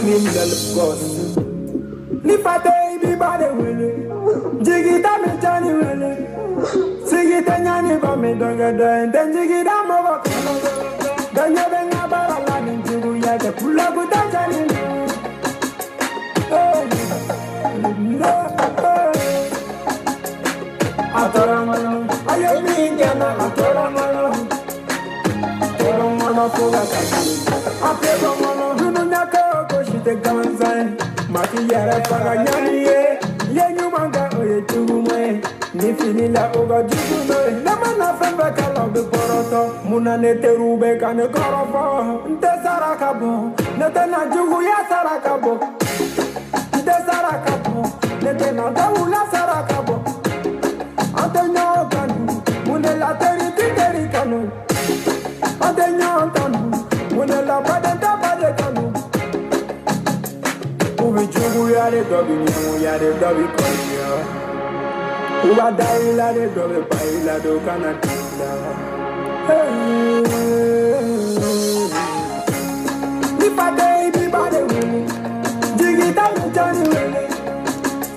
Criminal boss. Nipate ibibade wele. Jigita me chani wele. Sigita nyani ba me dongada. Den jigita mo ba kono. Danya benga bara la ninjugu ya de kula buta chani. Atoramano, ayo mingana atoramano. Atoramano fuga kaki. Atoramano dununya ko shite ganzai. Maki yara faga nyani ye. Yenyu manga oye chugume. Ni fini la oga jugume. Nama na fembe kala be poroto. Muna nete rube kane korofo. Nte sarakabo. Nete na jugu ya sarakabo. Nte sarakabo. Nete na daula sarakabo. Antenyo kanu. Mune la teri kanu. Antenyo kanu. Mune la bade kanu. Ubi jugu yare dobi nyamu yare dobi konya. Uba daila de dobi baila do kanatila. Nipate ibibade wele. Jigita mchani wele.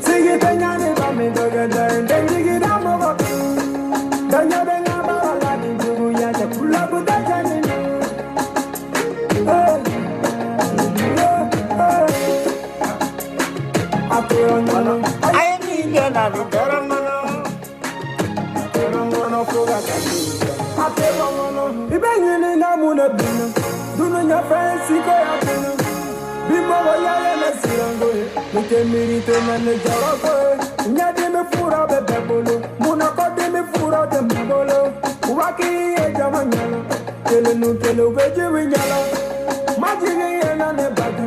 Sigita nyane ba me dogada. Den jigita mo ba. Danya benga ba la ni jugu ya de kula buta chani. I need another Toramano. Toramano fuga kaki. Atoramano. Ibengini na muna bina. Dununya fancy ko ya bina. Bimbo ya ya na sirango. Mute mirite na ne jawako. Nyade me fura bebe bolo. Muna kote me fura de mbolo. Waki e jamanyala. Tele nu tele ubeje winyala. Majini ye na ne bata.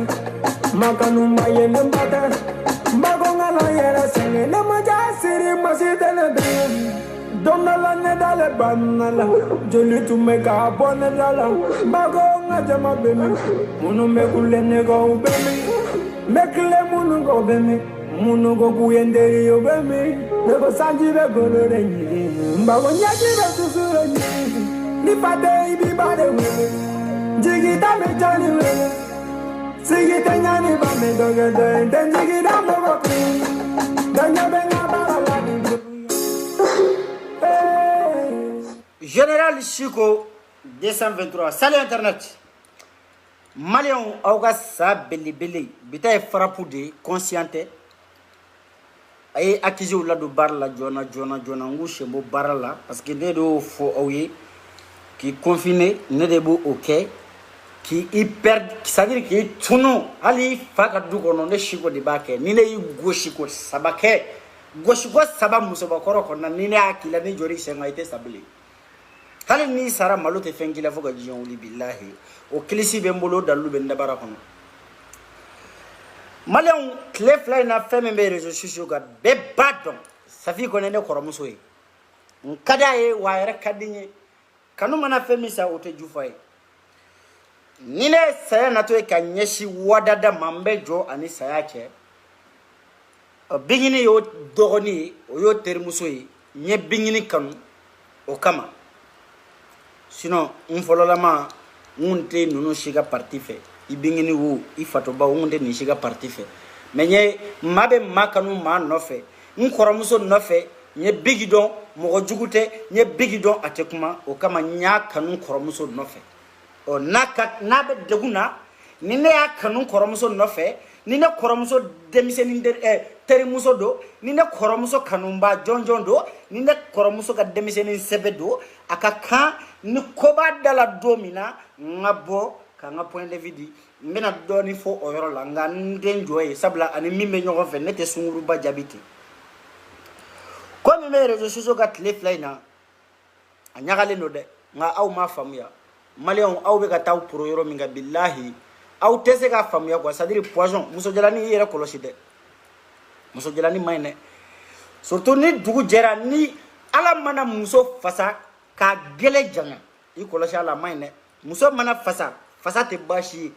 Makanu maye ne bata. Magonga la yera senge ne maja siri masite ne be. Donala ne dale banala. Joli tu me ka bonne dala. Magonga jama bemi. Munu me kule ne go bemi. Mekle munu go bemi. Munu go kuyenderi yo bemi. Nebo sanji be golo re nyi. Mbago nyaji be susuro nyi. Nipate ibibade wele. Jigita me jani wele. Sigita nyani ba me dogada. Den jigita mo ba ku. Danya benga bara la ni. Général Chico 223. Salut Internet. Malion Auga sa belli. Bita e frappou de consciente. Aye accusé ou la do bar la jona ngouche mo bar la parce que ne do fo oye qui confiné ne debo ok qui hyper c'est-à-dire qui tuno ali faka du kono ne Chico de bake ni ne goshiko sabake goshiko saba musoba koro kona ni ne akila ni jori senga ite stabili hali ni sara malote fengila foga jion li billahi o kilisi be mbolo dalu be ndabara kono Malion clé fly na femme mes réseaux sociaux ga be badon ça fi ko ne koromuso yi nkada ye wa yare kadinye kanu mana femme sa ote jufai ni ne saya na to e kanyeshi wadada mambe jo ani saya ke bingini yo dogoni o yo termuso yi nye bingini kanu o kama sinon unfololama unte nunu shiga parti fe ibingini wu ifatoba unde ni shiga parti fe menye mabe makanu ma nofe nkoromuso nofe nye bigidon mogo jugute nye bigidon atekuma o kama nya kanu koromuso nofe o nakat nabe deguna nine ya kanu koromuso nofe nine koromuso demiseni terimuso do nine koromuso kanumba jonjon do nine koromuso ka demiseni sebedo akaka ni koba dala domina ngabo ka nga point de vidi mbena doni fo oyoro la nga ndenjoye sabla ani mimbe nyogo fe nete sunguru ba jabiti comme mes réseaux sociaux gat les flyna anyagale no de nga aw ma famuya malion aw be ka taw pro yoro minga billahi aw tese ka famuya quoi c'est-à-dire poison muso jalani yere kolosi de muso jalani mayne surtout ni dugu jera ni ala mana muso fasa ka gele janga i kolosi ala mayne muso mana fasa te bashi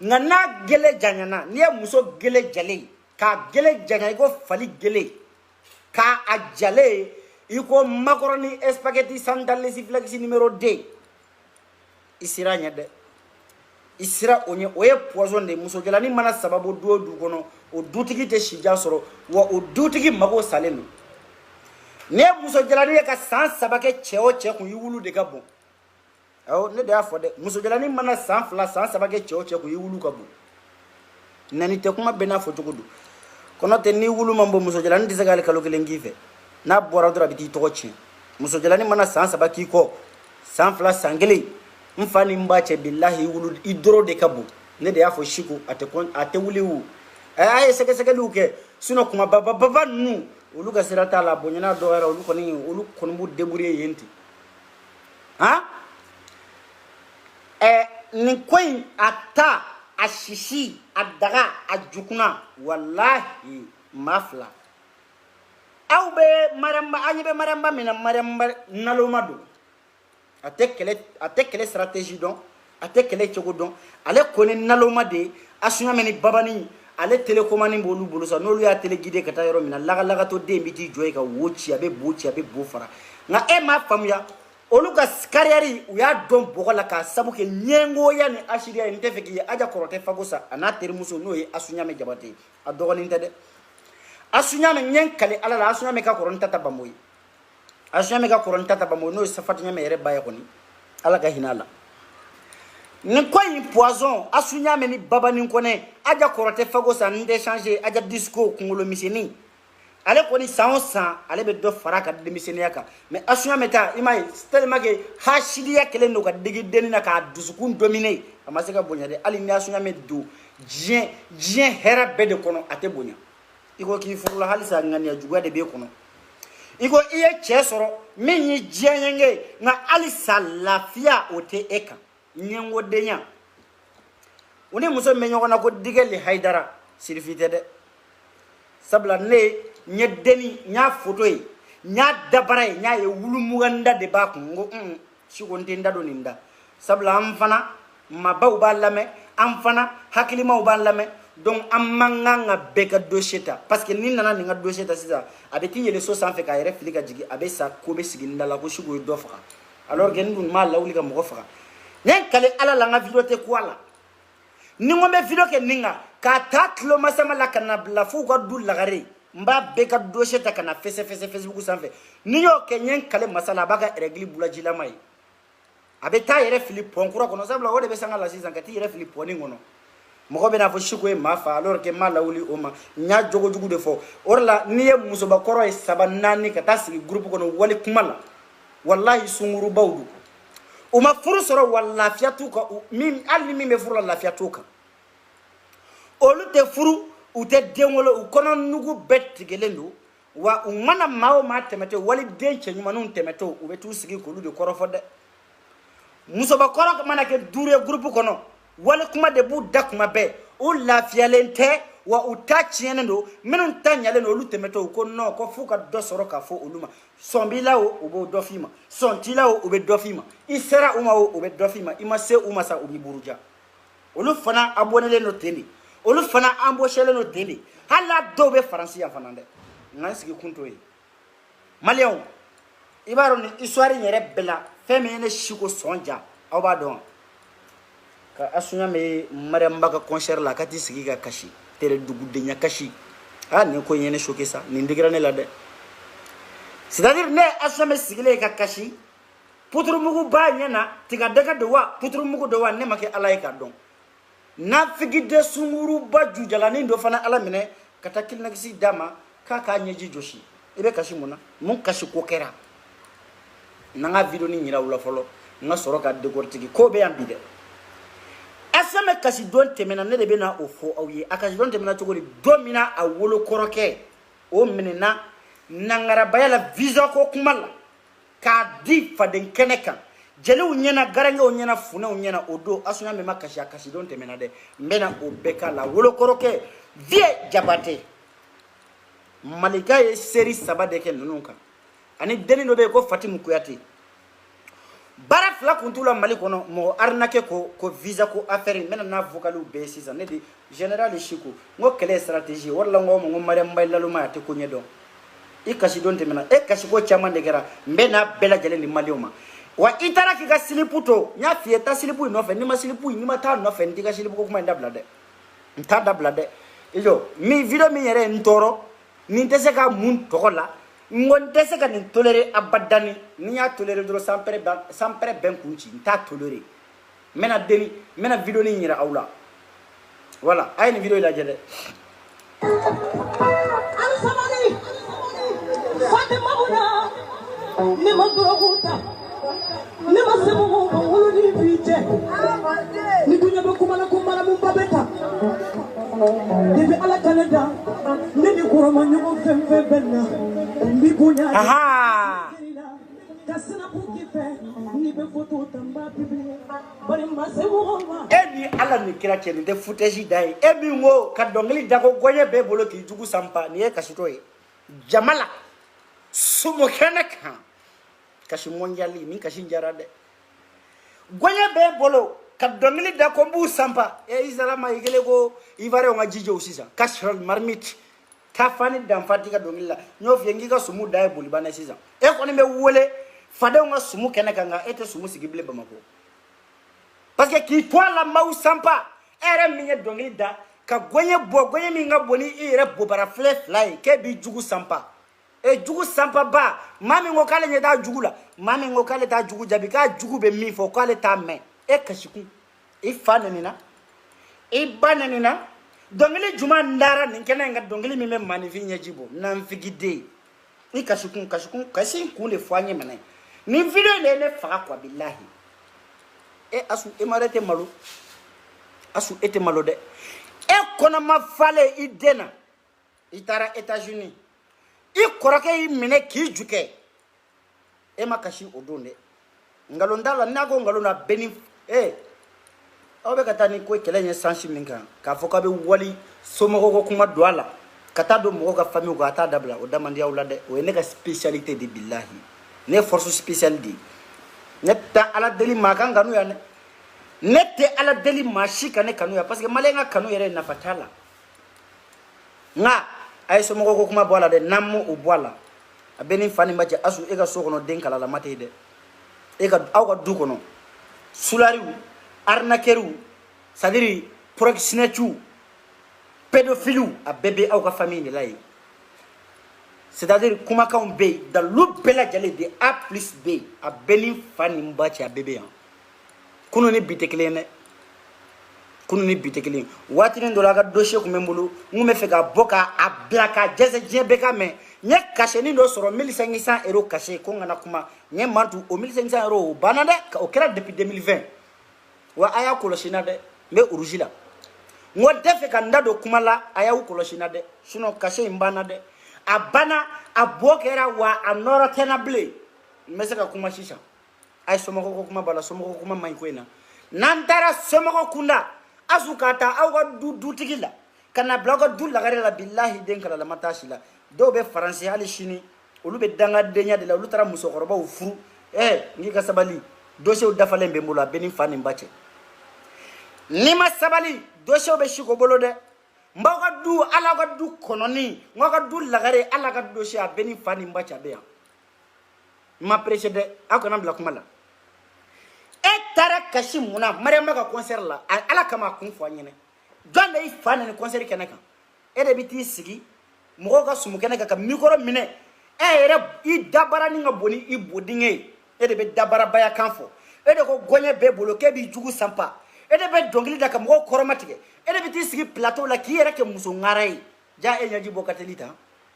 ngana gele janyana ni muso gele jale ka gele janga ko fali gele ka ajale iko macaroni spaghetti sandalesi flexi numéro 2 isira nya de isira onye oye poison de muso jalani mana sababu du kono o dutigi te shija soro wa o dutigi mago salenu ne muso jalani ka san sabake cheo che kun yiwulu de gabo aw ne da fo de muso jalani mana san fla san sabake cheo che kun yiwulu gabo nani te kuma bena fo jogodu kono te ni wulu mambo muso jalani disagale kalo kelengife na bora dura biti to chi muso jalani mana san sabaki ko san fla sangeli mfani mbache billahi wulu idoro de kabo ne de afo shiko ate wuliwu ay seke luke suno kuma baba nu uluga sirata la bonyana do era ulu koni bu deburiye yenti ha ni koin ata ashishi adaga ajukuna wallahi mafla awbe maramba anyibe maramba mina maramba nalomado atekele stratégie don atekele chogo don ale koni nalomade asunya meni babani ale telecommande bolu bolu sa nolu ya tele guide kata yoro mina laga to de mbiti joy ka wochi abe bo fara nga ma famya oluga skariari uya don bogola ka sabuke nyengo ya ni ashiria ntefeki aja korote fagosa ana termuso no ye asunya me jabate adogoni ntede asunya me nyenkale ala asunya me ka koronta tabamoy asunya me ka koronta tabamoy no safati nyame ere baye koni ala ga hinala ni koy poison asunya me ni baba ni kone aja korote fagosa nde changer aja disco kungolo miseni ale koni sansa ale be do faraka de miseni aka mais asunya meta imay tellement que hashidiya kelen no ka digi denina ka dusukun dominer amaseka bonya de ali ni asunya me do jien hera be de kono ate bonya iko ki furula halisa ngani ya jugwa de be kono iko iye chesoro minyi jienenge na ali salafia ote eka nyengo denya uni muso menyo kona ko digeli haidara sirfite de sabla ne nyedeni nya photo yi nya dabara nya ye wulu muganda de ba kungo shigo ndinda do ninda sabla amfana mabaw balame amfana hakilima balame donc amanganga beka dossier parce que ni nana ninga dossier ta sisa abeti yele so sanfe ka yere filika jigi abe sa ko be siginda la ko shigo do faka alors que ndun ma lawli ka mo faka nen kale ala la nga video te kwala ni ngombe video ke ninga ka tatlo masama la kana bla fu ko dul la gare mba beka dossier ta kana Facebook sanfe ni yo ke nyen kale masala baka regli bulaji la mai abeta yere Philippe ponkura kono sabla wode be sanga la sisa ngati yere Philippe poni ngono moko be na fo shiko e mafa alors que mala wuli oma nya jogo jugu de fo orla niye muso ba koro e sabanani kata sigi groupe kono wali kumala wallahi sunguru bawdu uma furu soro walla fiatuka min alni mi me furu la fiatuka olu te furu ute dengolo u kono nugu bettigelendo wa umana mawo ma temete wali denche nyuma nun temeto u betu sigi ko lu de koro fodde muso ba koro mana ke dure groupe kono wala kuma de bu dakuma be o lafialente wa utachi ndo menun tanyale no lutemeto ko no ko fuka do soro ka fo oluma sombila o obo dofima sontila o obe dofima isera uma o obe dofima imase uma sa obi buruja olu fana abonele no teli olu fana amboshele no teli hala do be faransi ya fanande ngasiki kunto yi malion ibaro ni histoire nyere bela feme ne shiko sonja awba don ka asunya me maramba ka concert la kati sigi ka kashi tere dugu de nya kashi ne ko yene choqué ça ni ndigra ne la de c'est-à-dire ne asunya me sigile ka kashi putru mugu ba nyana tiga daga de wa putru mugu de wa ne make alay ka don na figi de sunguru ba jujala ni do fana ala mine kata kil na gisi dama ka nyeji joshi ibe kashi muna mun kashi ko kera nanga video ni nyira wala folo nga soro ka décortiquer ko be ambide asame kasi don temena ne de bena ofo awye akashi don temena togoli domina a wolo koroke o menena nangara bayala visa ko kumala ka di faden keneka jele unyena garange unyena funa unyena odo asunya me makashi akashi don temena de mbena obeka la wolo koroke vie jabate malika ye seri sabade ke nununka ani deni no be ko Fatim Kuyate bara fla kuntula mali kono mo arnake ko visa ko affaire mena na vocalu be sisa ne di general Chico ngo kele stratégie wala ngo mo mare mbay lalu ma te ko nyedon i kasi don temena e kasi ko chama de kera mbena bela jele ni malioma wa itara ki ka silipu to nya fie ta silipu no fe ni ma silipu ni ma ta no fe ndi ka silipu ko kuma ndabla de nta dabla de ijo mi video mi yere ntoro ni tese ka mun to la ngon tese ka ni tolere abadani ni ya tolere dro sampere ben kunchi nta tolere mena deni mena video ni nyira awla voilà ay ni video la jede Ani sabali Fatima buna ni mandoroguta ni masemu wulu ni bije ni dunya be kumala mumbabeta ni ala kalenda ni kuroma nyugo femfe benna ni bunya aha kasina pukife ni be foto tamba bibli bari masemu ebi ala ni kira cheni de footage dai ebi ngo ka dongli dago goye be bolo ki jugu sampa ni e kasito e jamala sumo kenaka kashi monjali mi kashi jarade goye be bolo ka dongli da ko bu sampa e izalama igele go ivare on ajijo usisa kashral marmit ka fani dam fatika dongli la nyof yengi ka sumu dai boli bana sisa e ko ni me wole fade on sumu kenaka nga ete sumu sigible bamako parce que qui toi la mau sampa ere minye dongli da ka goye mi nga boni ire bobara fly ke bi jugu sampa e jugu sampa ba mami ngo kale nyeda jugu la mami ngo kale ta jugu jabi ka jugu be mi fo kale ta me e kashiku e fananina e bananina dongli juma ndara ninkena nga dongli mi me manifi nyajibo na mfigide e kashiku kasi kunde fanye mena ni video ne fa kwa billahi e asu e marete malo asu ete malo de e kona ma fale idena itara États-Unis i korake i mine ki juke e makashi odone ngalondala nago ngalona beni obe katani ko kelenye sanshi minka ka foka be wali somogo ko kuma douala kata do mo ka fami ko ata dabla o damandi awlade o ne ka spécialité de billahi ne force spéciale di netta ala deli makanga nu ya nette ala deli mashika ne kanu ya parce que malenga kanu yere na fatala nga ay so mo ko kuma boala de nammo o boala abeni fani mbaje asu e ga sokono den kala la mate de e ga awga du kono sulari arnakeru sadiri proxénétu pédophile a bébé awga famille lay c'est-à-dire kuma ka on be dans le bela jale de A plus B a beni fani mbaje a bébé kuno ni bitekele wati ni dola ka dossier ko membulu ngume fe ka boka a blaka jeze jebeka me nye caché ni do soro 1500 € caché ko ngana kuma nye mantu o 1500 € banade o kera depuis 2020 wa aya ko lo shinade me urujila ngo defe ka ndado kuma la aya ko lo shinade suno caché imbanade abana abokera wa anora tenable meseka kuma shisha ay somoko ko kuma bala somoko kuma may koina nantara somoko kunda azukata awga du tigila kana bloga du lagare la billahi den kala la matashila do be français ali chini olu be danga denya de la olu tara muso koroba u furu ngi ka sabali dossier u dafale be mbolo beni fani mbache ni ma sabali dossier be shiko bolo de mbaga du ala ga du kononi ngoga du lagare ala ga dossier beni fani mbache be ma précédé akona bla kumala tara kashi muna mariama ka concert la ala kama kun fo nyene donda i fana ni concert kenaka de biti sigi mo ka sumu kenaka ka micro mine ere I dabara ni ngaboni I bodinge de be dabara baya kanfo de ko gonye be bolo ke bi jugu sampa de be dongli daka mo koromatike de biti sigi plateau la ki ere ke muso ngarai ja nyaji bokatelita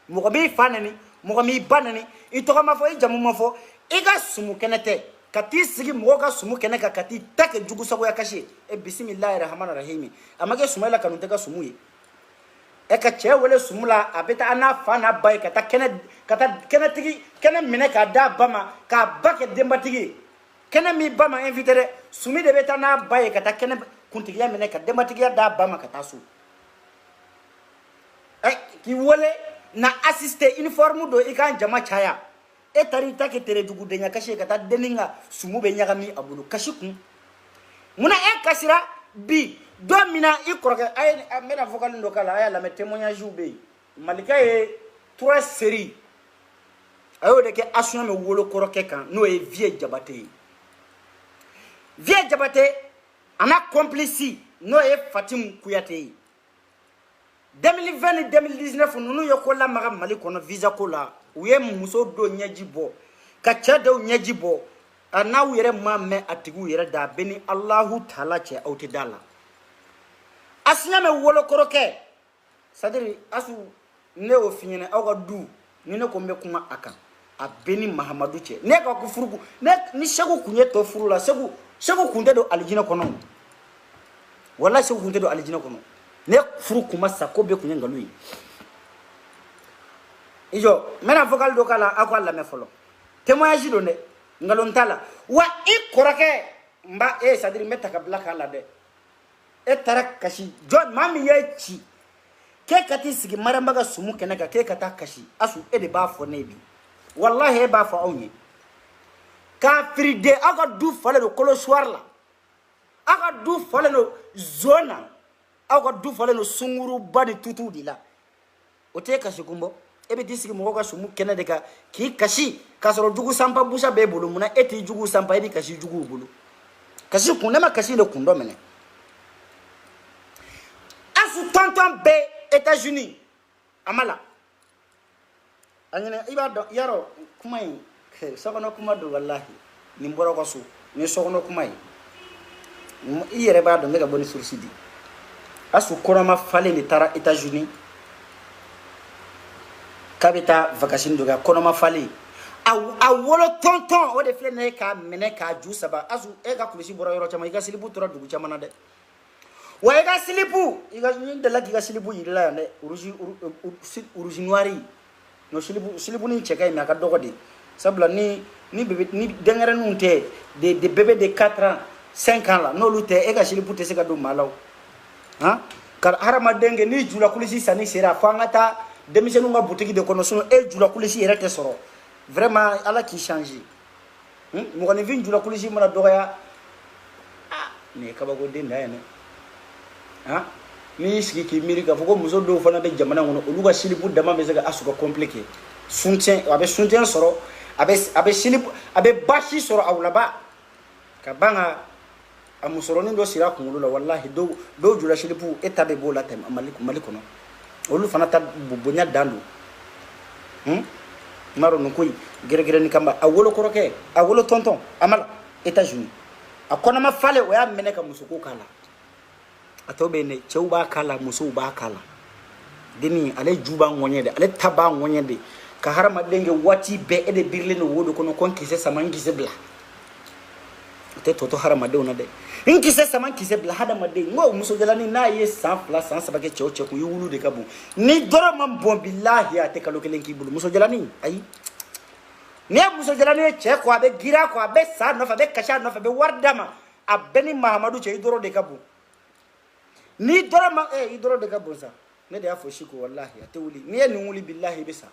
mo ko bi fana ni mo ko mi banani I to ma fo I jamu ma fo I ga sumu kenete kati sigi moga sumu keneka kati take jugu sabo ya kashi bismillahir rahmanir rahim amage sumaila kanunte ka sumuye ka chewele sumula abeta ana fana bay kata kena tigi kena mine ka da bama ka bake demba tigi kena mi bama inviter sumi de beta na bay kata kena kuntigi ya mine ka demba tigi ya da bama kata su ki wole na assiste uniforme do ikan jama chaya tari take tere dugu de nya kashe kata deninga sumu be nyagami abulu kashikun muna kasira bi domina ikoroke ay mena vocal ndokala ay la témoignage be malika e 3 séries ayo de ke asuna me wolo koroke kan no e vie Jabate. Vie Jabate ana complice no e Fatim Kuyate. 2020 2019 nunu yokola maga Mali kono visa kola uye muso do nyaji bo ka chado nyaji bo ana were mamme atigu yere da beni Allahu taala che outidala asnya me wolo koroke sadiri asu ne o finyene awa du ni ne ko mekuma aka abeni Mahamadu che ne ka ku furugu ne ni shegu kunye to furula shegu kunde do aljina kono wala shegu kunde do aljina kono ne furu kuma sako be kunye ngalu ijo mena vocal do kala akwa me folo témoignage do ne ngalon tala wa ikorake mba sadiri meta ka blaka la de tarak kashi John mami yechi ke kati sigi marambaga sumu kenaka ke kata kashi asu de ba fo nebi wallahi ba fo awni ka fride aga du fale do kolo soirla aga du fale no zona aga du fale no sunguru bani tutu dila o te kashi kumbo ebe disigi mo ga sumu kenade ka ki kashi kasoro jugu sampa busa be bulu muna eti jugu sampa ebi kashi jugu bulu kashi kunema kashi le kundo mene asu tonton be États-Unis amala angene ibado yaro kumai sokono kuma do wallahi ni mboro ko su ni sokono kumai iyere ba do mega boni sursidi asu koroma fale ni tara États-Unis kabita vacation doga koroma fale a wolo tonton o de flene ka mene ka ju saba asu e ka kulisi boro yoro chama iga silibu tora dugu chama na de wa iga silibu iga de la iga silibu yilla ne uruji noiri no silibu ni cheka mi aka dogodi sabla ni bébé ni dengere nunte de bébé de 4 ans 5 ans là no lute e ka silibu te se ka do malaw ha kar harama denge ni jula kulisi sani sera fangata demisenu nga boutique de konosono e jula kulisi era te soro vraiment ala qui change mo ko ni vin jula kulisi mona doya ne ka ba go de ndane ha ni sigi ki mirika foko muso do fana be jamana ngono oluga silibu dama be sega asuka compliqué soutien soro abe silibu abe bashi soro awlaba ka banga amusoro ni do sira kungulu la wallahi do jula silibu etabe bola tem malikono olu fana ta bonya dandu maro nukoy gere ni kamba awolo koroke awolo tonton amala États-Unis akona ma fale o ya meneka musuko kala atobe ne cheuba kala musuba kala deni ale juba ngonyede ale taba ngonyede ka harama denge wati be ede birle no wodo kono konkise samangise bla te toto harama de ona de inkise samangise bla hada made ngo muso jalani na ye sans place sans sabake cheoche ku yulu de kabu ni doro mam bon billahi ate kalokelen ki bulu muso jalani ay ne muso jalani che ko abe gira ko abe sa no fa be kasha no fa be wardama abeni Mahamadu che doro de kabu ni doro ma idoro de kabu sa ne de afo shiko wallahi ate wuli ni en wuli billahi bisa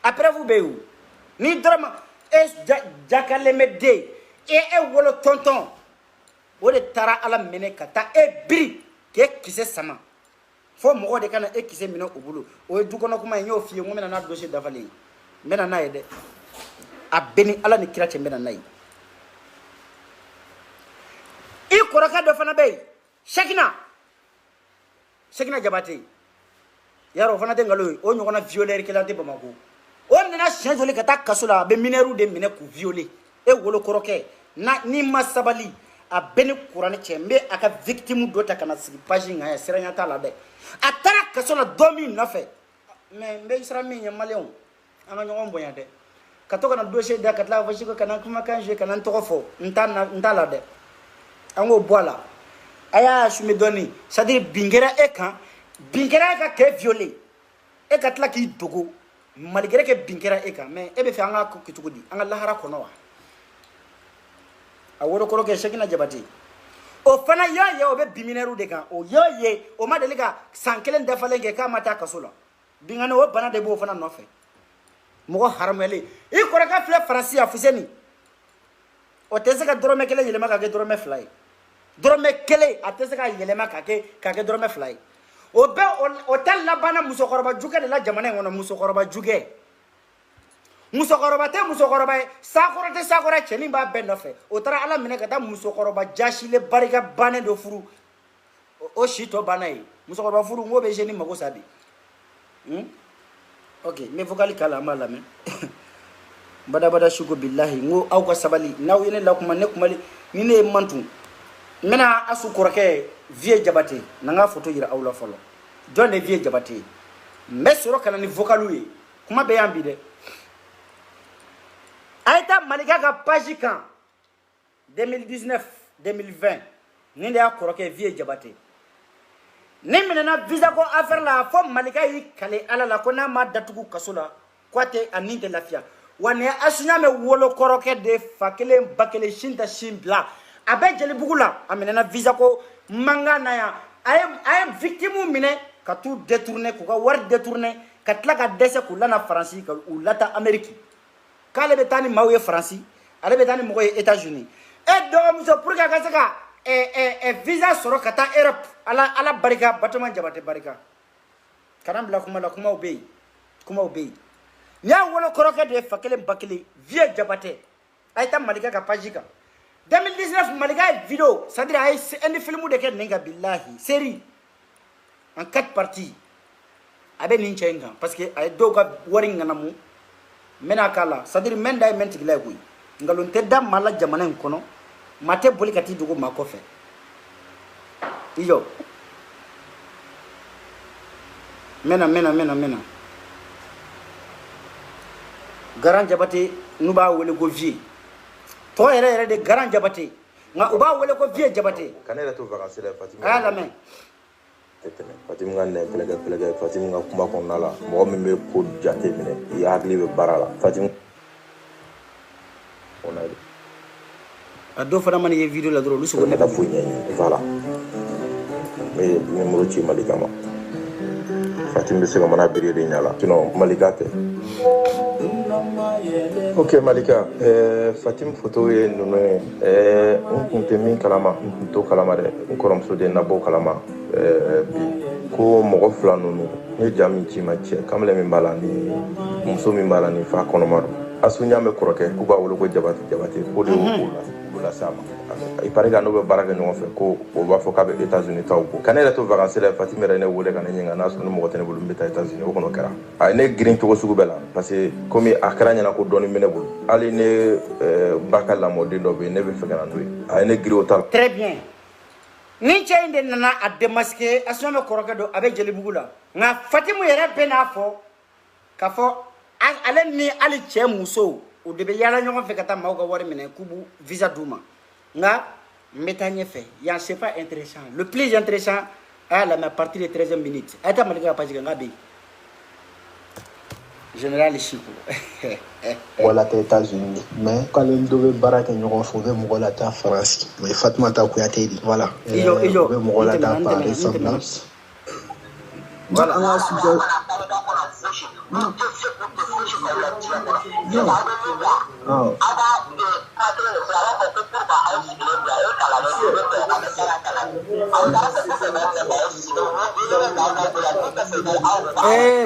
après vous beou ni doro ma jakale medde wolo tonton wole tara ala mene kata bri ke kise sama fo mo de kana kise mino obulu o du kono kuma nyo fie mo mena na dossier davali mena na yede abeni ala ni kira che mena na yi koraka do fana be Shekina Jabate yaro fana de ngalo o nyona violer ke lante bamako on na change le kata kasula be mineru de mine ku violer wolo koroke na ni masabali a beni kurani chembe aka victime do ta kana sigi page nga ya seranya tala de atara kasola 2009 mais mbe isra mi nya maleon anga nyon bonya de katoka na dossier da katla fashi ko kana kuma kanje kana ntokofo ntala de ango boala aya shumi doni c'est-à-dire bingera ka ke violé katla ki dogo malgré que bingera ka mais ebe fe anga ko kitugudi anga lahara kono wa aworo koro ke Shekina Jabate o fana yoye o be bimineru de kan o yoye o ma delika sankelen defalenge ka mata kasola bingane o bana de bo fana no fe mo haramele i koro ka fle franci afuseni o teseka dorome kele yele maka ke dorome fly dorome kele ateseka yele maka ke dorome fly o be o tel la bana musokoroba juge de la jamana ngono musokoroba juge musokɔrɔba tɛ musokɔrɔba ye sakɔrɔ tɛ sakɔrɔ ye cɛnin b'a bɛɛ nɔfɛ o taara ala minɛ ka taa musokɔrɔba jasilen barika bannen dɔ furu o si tɔ banna ye musokɔrɔba furu n ko bɛ jeune mago sa bi ok n bɛ vocal k'a la an b'a lamɛn badabada suko billahi n ko aw ka sabali n'aw ye ne lakuma ne kumali ni ne ye mantu n bɛna asu kɔrɔkɛ vie jabate na n ka photo yira aw la fɔlɔ jɔn de vie jabate ye n bɛ sɔrɔ ka na ni vocalu ye kuma bɛ yan bi dɛ a ye taa malika ka page kan 2019 2020 nin de y'a kɔrɔkɛ vie jabate ni minɛna visa ko affaire la fo malika y'i kale ala la ko n'a ma datugu kaso la ko a tɛ a nin tɛ lafiya wa nin ye asuɲa mɛ wolo kɔrɔkɛ de fa kelen ba kelen sin tɛ sin bila a bɛ jelibugu la a minɛna visa ko mankan na yan a ye victime minɛ ka t'u détourner k'u ka wari détourner ka tila ka dɛsɛ k'u lana faransi ka u lata amérique k'ale bɛ taa ni maaw ye faransi ale bɛ taa ni mɔgɔw ye états-unis e dɔgɔmuso pour que a ka se ka visa sɔrɔ ka taa europe ala barika batoma jabate barika kana bila kuma la kumaw bɛ yen n'i y'a wolo kɔrɔkɛ de ye fa kelen ba kelen vie jabate a ye taa malika ka page kan 2019 malika ye vidéo c'est à dire a ye un film de kɛ nin kan billahi série en 4 parties a bɛ nin cɛ in kan parce que a ye dɔw ka wari ŋanamu n bɛna k'a la c'est à dire n bɛ n da ye n bɛ n tigila ye koyi nkalon tɛ da maa la jamana in kɔnɔ maa tɛ boli ka t'i dogo maa kɔfɛ i jɔ n bɛna Garan Jabate n'u b'a wele ko vie tɔ yɛrɛ de Garan Jabate nka u b'a wele ko vie Jabate ka ne yɛrɛ to vacances la Fatima a y'a lamɛn Fatima ka nɛ pɛlɛkɛ Fatima ka kuma kɔnɔna la mɔgɔ min bɛ ko jate minɛ i hakili bɛ baara la Fatima on a a dɔ fana mana ye video la dɔrɔn olu sogo ne ka foyi ɲɛɲini voilà mais numéro ci Malika ma Fatima bɛ se ka mana biri de ɲa la sinon Malika tɛ ok Malika Fatima photo ye ninnu ye n kun tɛ min kalama n kun t'o kalama dɛ n kɔrɔmuso de nabɔ kalama bi ko mɔgɔ fila ninnu n ye ja min ci ma cɛ kamalen min b'a la ni muso min b'a la ni fa kɔnɔma don asuɲa bɛ kɔrɔkɛ k'u b'a wele ko jabate ko de y'o las'a ma il paraît que n'o bɛ baara kɛ ɲɔgɔn fɛ ko o b'a fɔ k'a bɛ États-Unis taw bɔ ka ne yɛrɛ to vacances la Fatima yɛrɛ ne wele ka ne ɲininka n'a sɔrɔ ni mɔgɔ tɛ ne bolo n bɛ taa États-Unis o kɔnɔ kɛra a ye ne girin cogo sugu bɛɛ la parce que komi a kɛra ɲɛna ko dɔɔni bɛ ne bolo hali ne ba ka lamɔden dɔ bɛ yen ne bɛ fɛ ka na n'o ye a ye ne girin o ta la. Très bien ni cɛ in de nana a démasquer asuɲa bɛ kɔrɔkɛ don a bɛ jelibugu la nka Fatima yɛrɛ bɛ n'a fɔ k'a fɔ ale ni hali cɛ muso o de bɛ yaala ɲɔgɔn fɛ ka taa maaw ka wari minɛ k'u b'u visa d'u ma nka n bɛ taa ɲɛfɛ yan c'est pas intéressant le plus intéressant a y'a lamɛn à partir de 13e minute a ye taa Malika ka page kan n k'a bɛ yen général Chico mɔgɔ la taa États-Unis mais k'ale ni dɔ bɛ baara kɛ ɲɔgɔn fɛ u bɛ mɔgɔ la taa Faransi o ye Fatumata Kuyate de voilà u bɛ mɔgɔ la taa par ressemblance voilà an ka sujet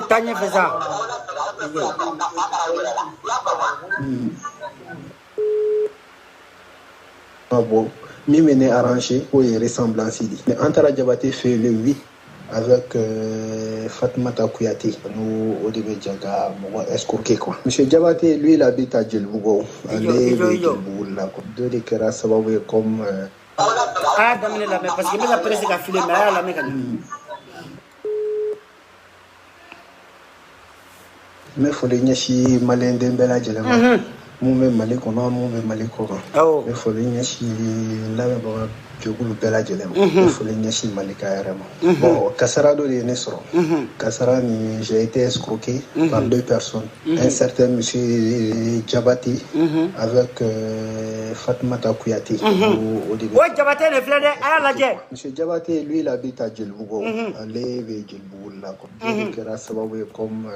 taa ɲɛfɛ sa bon min bɛ ne arrangé o ye ressemblance de mais an taara Jabate fɛ le 8 avec Fatumata Kuyate. Nous, au début, j'ai escroqué quoi. Monsieur Jabate, lui, il habite à Djelbougo. Allez, Djelbougo, là. Deux des Kera, ça va voir comme. Ah, d'amener la main, parce que la presse a filé, mais la main. Mais il faut les niachi malin d'Embela Djelema. Moumé Malikona, Moumé Malikora. Il faut les niachi là, Jogulu Bela Djelema. Il faut les niachi Malika Yarema. Bon, Kassarado de Nesro. Kassarani, j'ai été escroqué par deux personnes. Un certain monsieur Jabate avec Fatumata Kuyate. Ouais, Jabate, le frère de Aladje. Monsieur Jabate, lui, il habite à Djelbougo. Allez, Djelbougo. la quoi. Dole kɛra sababu ye comme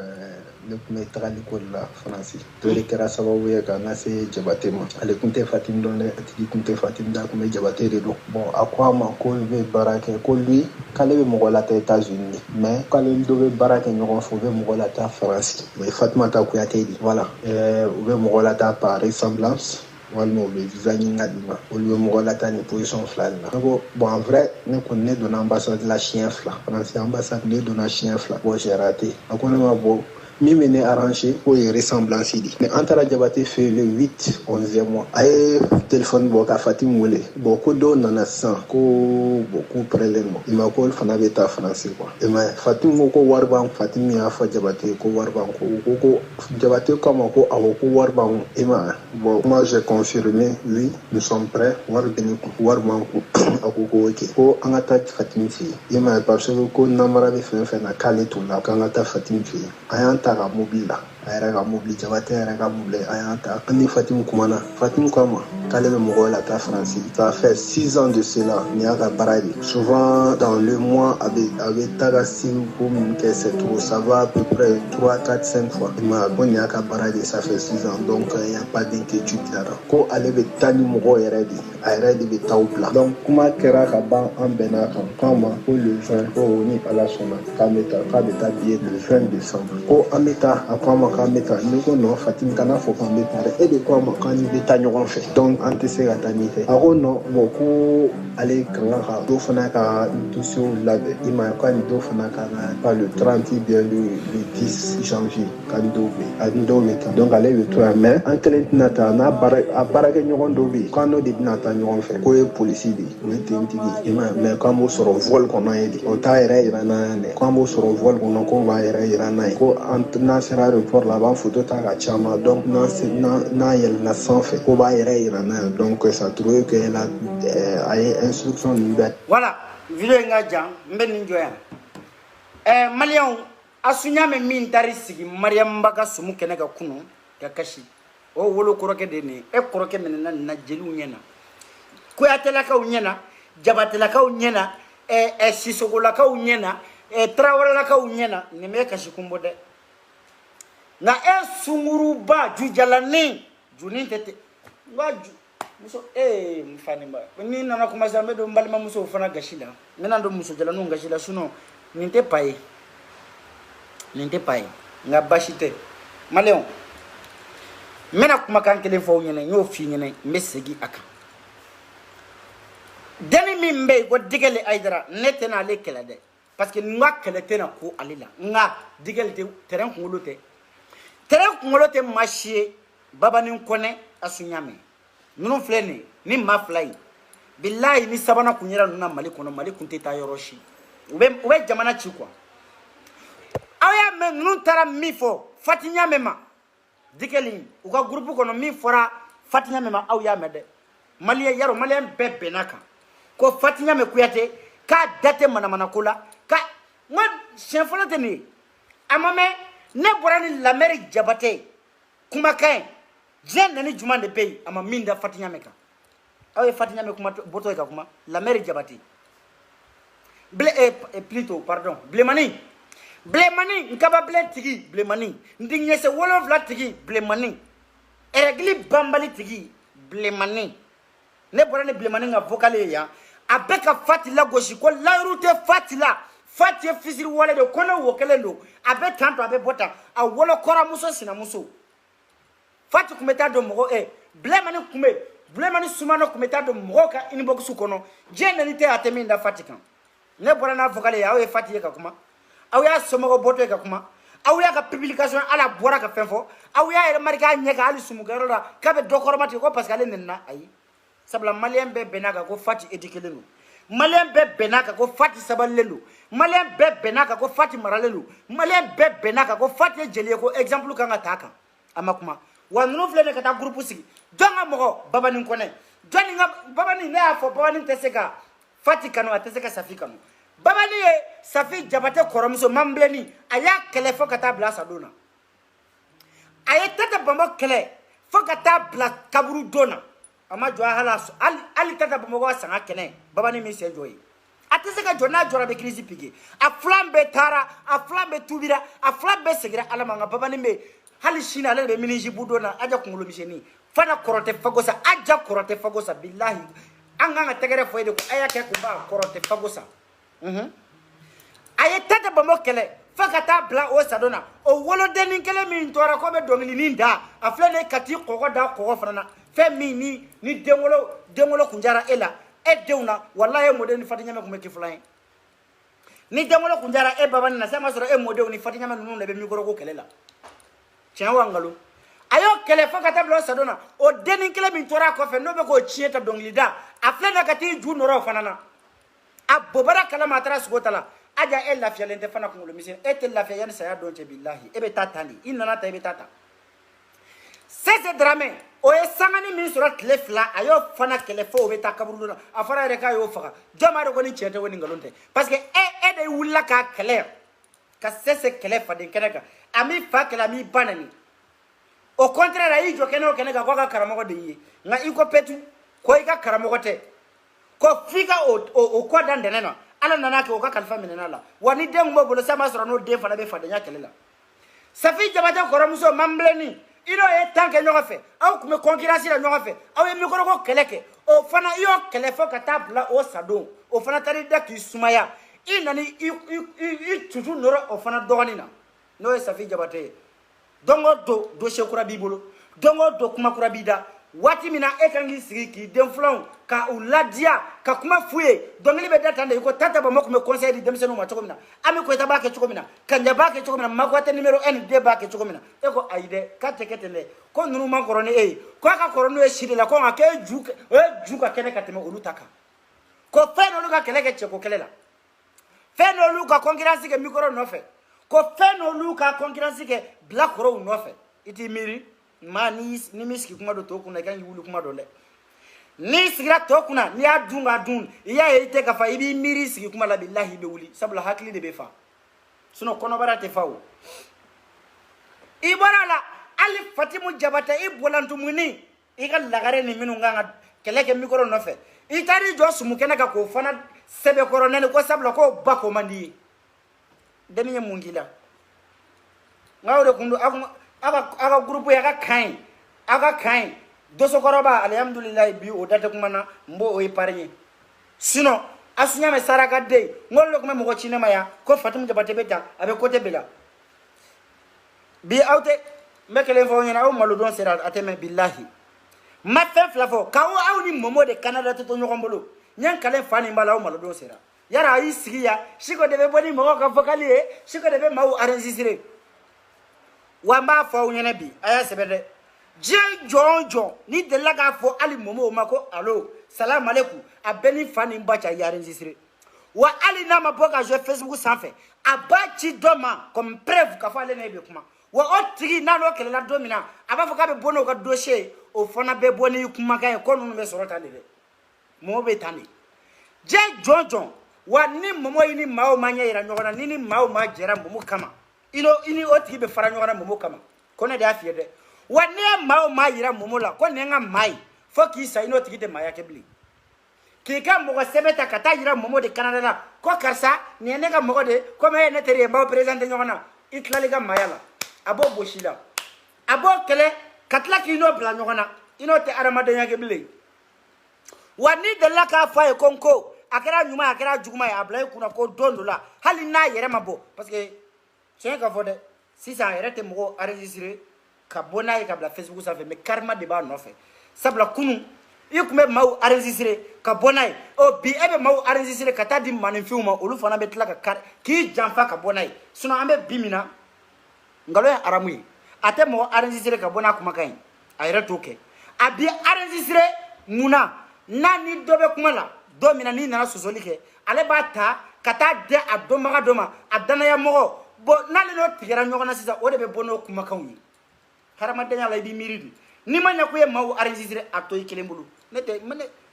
ne kun bɛ taga l'école la Faransi. Dole kɛra sababu ye ka na se Jabate ma. Ale kun tɛ Fatim dɔn dɛ, a tigi kun tɛ Fatim da kun bɛ Jabate de don. Bon a ko a ma ko bɛ baara kɛ ko lui k'ale bɛ mɔgɔ la taa États-Unis mais k'ale dɔ bɛ baara kɛ ɲɔgɔn fɛ u bɛ mɔgɔ la taa Faransi. Mais Fatumata Kuyate di voilà u bɛ mɔgɔ la taa par ressemblance. Walima u bɛ visa ɲini ka di ma olu bɛ mɔgɔ lata ni position fila de la. Ne ko bon en vrai ne kɔni ne donna ambassade la siɲɛ fila Faransi ambassade ne donna siɲɛ fila bon j'ai raté a ko ne ma bon min bɛ ne arranger k'o ye ressemblance di mais an taara Jabate fɛ yen le 8 11e mois a ye téléphone bɔ ka Fatim wele bon ko dɔw nana sisan ko bon k'u pɛrɛlen don i ma ko olu fana bɛ taa Faransi quoi et mais Fatim ko wari b'an Fatim y'a fɔ Jabate ko wari b'an ko Jabate ko a ma ko awɔ ko wari b'an et mais bon moi j'ai confirmé oui nous sommes prêts wari bɛ ne kun wari b'an kun a ko ok ko an ka taa Fatim fɛ yen et mais parce que ko namara bɛ fɛn fɛn na k'ale t'o la k'an ka taa Fatim fɛ yen a y'an ta ka mobili la a yɛrɛ ka mobili Jabate yɛrɛ ka mobili a y'an ta an ni Fatim kumana Fatim ko a ma k'ale bɛ mɔgɔw la taa Faransi ça fait 6 ans de cela nin y'a ka baara de souvent dans le mois a bɛ taa ka sigi ko min kɛ c'est trop ça va à peu près 3 4 5 fois mais ko nin y'a ka baara de ça fait 6 ans donc il y a pas d'inquiétude là-dedans ko ale bɛ taa ni mɔgɔw yɛrɛ de a yɛrɛ de bɛ taa u bila donc kuma kɛra ka ban an bɛnna kan k'an ma ko le 20 ko ni Ala sɔnna k'a bɛ taa billet le 20 décembre ko an bɛ taa a ko an ma k'an bɛ taa ne ko non Fatim kana fɔ k'an bɛ taa dɛ e de ko a ma k'an bɛ taa ɲɔgɔn fɛ donc an tɛ se ka taa nin fɛ a ko non bon ko ale kan ka dɔ fana ka dossier labɛn i ma ko ani dɔ fana ka pas le 30 bien le 10 janvier ka ni dɔw bɛ yen a ni dɔw bɛ taa donc ale bɛ to yan mais an kelen tɛna taa n'a baarakɛ ɲɔgɔn dɔw bɛ yen k'an n'o de bɛna taa ɲɔgɔn fɛ k'o ye polisi de ye o ye tentigi i ma mais k'an b'o sɔrɔ vol kɔnɔ ye de o t'a yɛrɛ yira n'an ye dɛ k'an b'o sɔrɔ vol kɔnɔ k'o b'a yɛrɛ yira n'an ye ko n'an sera aéroport la a b'an photo ta ka caman donc n'an yɛlɛnna sanfɛ k'o b'a yɛrɛ yira n'an ye donc ça trouve que a ye instruction ninnu bɛɛ. Voilà video in ka jan n bɛ nin jɔ yan maliyɛnw a sunya mɛ min taar'i sigi Mariamaba ka sumu kɛnɛ kan kunun ka kasi o wolo kɔrɔkɛ de nin e kɔrɔkɛ minɛna nin na jeliw ɲɛna Kuyatelakaw ɲɛna Jabatelakaw ɲɛna Sisogolakaw ɲɛna Traorelakaw ɲɛna nin bɛ kasi kun bɔ dɛ nka e sunguruba jujalanin juni tɛ n ka muso n fani ba ni nana commencer an bɛ don n balimamusow fana gasi la n bɛna don musojalaniw gasi la sinon nin tɛ pa ye nka basi tɛ maliyɛnw n bɛna kumakan kelen fɔ aw ɲɛna n y'o f'i ɲɛna n bɛ segin a kan deni min bɛ yen ko Digɛli Ayidara ne tɛna ale kɛlɛ dɛ parce que n ka kɛlɛ tɛna ko ale la nka Digɛli tɛ terrain kunkolo tɛ maa si ye Babani Kɔnɛ Asuɲame ninnu filɛ nin ni maa fila ye bilayi ni sabanan kun yera ninnu na Mali kɔnɔ Mali kun tɛ taa yɔrɔ si u bɛ jamana ci quoi aw y'a mɛn ninnu taara min fɔ Fati Ɲame ma Digɛli u ka groupe kɔnɔ min fɔra Fati Ɲame ma aw y'a mɛn dɛ maliyɛn yarɔ maliyɛn bɛɛ bɛnna kan ko Fati Ɲame Kuyate k'a da tɛ manamana ko la ka n ka siɲɛ fɔlɔ tɛ nin ye a ma mɛn ne bɔra ni Lamɛri Jabate kumakan diɲɛ nani jumɛn de bɛ yen a ma min da Fati Ɲame kan aw ye Fati Ɲame kuma bɔtɔ ye ka kuma Lamɛri Jabate plutôt pardon Bilemani Nkababilen tigi Bilemani Ndiɲɛsɛ 7 tigi Bilemani Ɛrɛgili Banbali tigi Bilemani ne bɔra ni Bilemani ka vocal ye yan a bɛ ka Fati lagosi ko layiru tɛ Fati la Fati ye fisiri wale de ko ne wo kelen don a bɛ tan to a bɛ bɔ tan a wolokɔrɔmuso sinamuso Fati kun bɛ taa don mɔgɔ Bilemani Sumano kun bɛ taa don mɔgɔw ka inbox kɔnɔ diɲɛ nani tɛ a tɛ min da Fati kan ne bɔra n'a vocal ye aw ye Fati ye ka kuma aw y'a somɔgɔ bɔtɔ ye ka kuma aw y'a ka publication ala bɔra ka fɛn fɔ aw y'a yɛrɛ marqué a ɲɛ kan hali sumukɛyɔrɔ la k'a bɛ dɔ kɔrɔma tigɛ ko parce que ale nenina ayi sabula maliyɛn bɛɛ bɛnna kan ko Fati éduqué don maliyɛn bɛɛ bɛnna kan ko Fati sabalilen don maliyɛn bɛɛ bɛnna kan ko Fati maralen don maliyɛn bɛɛ bɛnna kan ko Fati ye jeli ye ko exemple kan ka ta a kan a ma kuma wa ninnu filɛ nin ka taa groupe sigi jɔn ka mɔgɔ Babani Kɔnɛ jɔn ka Babani ne y'a fɔ Babani tɛ se ka Fati kanu a tɛ se ka Safi kanu Babani ye Safi Jabate kɔrɔmuso Mambileni a y'a kɛlɛ fo ka taa bila sa don na a ye Tata Bambo kɛlɛ fo ka taa bila kaburu don na a ma jɔ hali Tata Bambo ka sanga kɛnɛ Babani min sen jɔ ye atese ka jona jora be crise piqué a flambe tara a flambe tubira a flambe segira ala manga baba ni me hali shina ale be miniji budona aja kungulo misheni fana korote fagosa aja korote fagosa billahi anga tegere foyde ko aya ke ko ba korote fagosa aye tata bamo kele fakata bla o sadona o wolo denin kele min tora ko be dongli ninda a flene kati ko da ko fana fe mi ni dengolo kunjara ela e deuna wallahi modeni fatinya me ko me kiflain ni dengolo kunjara e baba na sama soro e modeni fatinya me nunu be mi ko kele la tian wangalo ayo kele fakata bla o sadona o denin kele min tora ko fe no be ko chieta dongli da a flene kati ju noro fana na a bobara kala matra sugotala aja el la fialente fana ko lumise etel la fiyan saya donte billahi ebe tatali inna ta ebe tata sese drame o e sangani min surat lefla ayo fana kelefo be takaburu afara re ka yo faka jamare ko ni chete woni ngalonte parce que e de wulla ka clair ka sese kelefa de keneka ami fa kala mi banani au contraire ayi jo keneka ko ka karamo de yi nga iko petu ko ika karamo te ko fika o ko dan denena ala nana ke o ka kalfa minena la wani dem mo bolo sama soro no de fana be fada nya kelela safi jabata koromuso mambleni ino e tanke nyoga fe aw kume concurrence la nyoga fe aw e mikoro ko keleke o fana iyo kelefo ka tabla o sadon o fana tari da ki sumaya inani i tutu noro o fana doganina no e safi jabate dongo do shekura bibolo dongo do kuma kura bida wati mina ekangi sigi ki denflon ka uladia ka kuma fuye dongli be data ndé ko tata ba mako me conseil di demsenu ma chokomina ami ko taba ke chokomina kanja ba ke chokomina makwate numéro 1 de ba ke chokomina e ko aide ka teketele ko nunu man korone e ko ka korone e shidela ko ngake juka kene kateme olutaka ko feno luka keleke cheko kelela feno luka concurrence ke mikoro nofe ko feno luka concurrence ke black ro nofe iti miri manis ni miski kuma do to kuna kan yulu kuma do le ni sigira to kuna ni adunga dun iya ite ka fa ibi miri sigi kuma la billahi be wuli sabla hakli de be fa suno kono barate fawo ibara la ali fatimu jabata ibolantu muni iga lagare ni minu nganga keleke mikoro no fe itari jo sumu kenaka ko fana sebe koronene ko sabla ko bako mandi deni mungila ngawre kundu aga groupe ya aga kain doso koroba alhamdulillah bi o date kuma na mbo o iparni sino asunya me saraka de ngolo kuma mo cinema ya ko fatum jabate beta abe côté bela bi awte mekele fo nyina o maludon sera ateme billahi ma fe flafo ka o awni momo de Canada to nyokombolo nyan kale fani mbala o maludon sera yara ayi sigiya shiko de be boni mo ka fokali shiko de be mawu arrangistrer wamba fo nyene bi aya sebede je jonjo ni de laga fo ali momo mako allo salam aleikum abeni fani mbacha ya enregistré wa ali na maboka je Facebook sans fait abachi doma comme preuve ka fa le ne be kuma wa otigi na no kele la domina aba fo ka be bono ka dossier o fona be boni kuma kan ko no be sorota de mo be tani je jonjo wa ni momo ini mawo manya ira nyogona ni mawo ma jera momo kama ini otigi be fara nyogona momo kama kone da fiede wane mawo ma yira momo la ko nenga mai fo ki sa ino otigi de maya kebli ki ka mo sebeta kata yira momo de Canada la ko karsa ni nenga mo de ko me ne tere mawo president nyogona itlali ga maya la abo boshila abo kele katla ki no bla nyogona ino te arama de nya kebli wani de la ka fa e konko akara nyuma akara juguma ya bla kuna ko dondo la hali na yere mabo parce que c'est ka fode si ça arrête mo enregistrer ka bona e ka bla Facebook ça fait mais karma de ba no fait sabla kunu ikume mau enregistrer ka bona e o bi ebe mau enregistrer ka tadi manifuma olu fana betla ka kar ki janfa ka bona e suno ambe bimina ngalo ya aramui ate mo enregistrer ka bona kuma kai ayra toke abi enregistrer muna nani dobe kuma la domina ni na sozolike ale bata kata de adomaga doma adana ya mo bo nale no tigera nyogona sisa o de be bono kuma kawni harama danya la bi miridi ni manya ko ye mawu enregistrer ato ikilembulu nete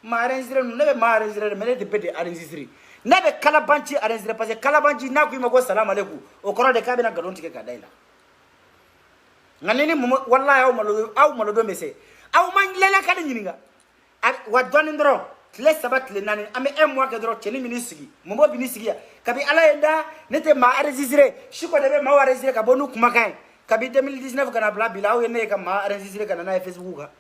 ma enregistrer ne be ma enregistrer me de bede enregistrer ne be kala banchi enregistrer parce que kala banchi na ko imako salam aleikum o kono de kabina galon tike ka daila ngani ni wallahi aw malo do mese aw man lela ka de nyinga wa donindro tile saba tile naani an bɛ un mois kɛ dɔrɔn cɛni min sigi mɔmɔ bi ni sigi yan kabi ala ye da ne tɛ maa enregistré siko de bɛ maa enregistré ka bɔ n'u kumakan ye kabi 2019 kana bila bi la aw ye ne ye ka maa enregistré ka na n'a ye Facebook kan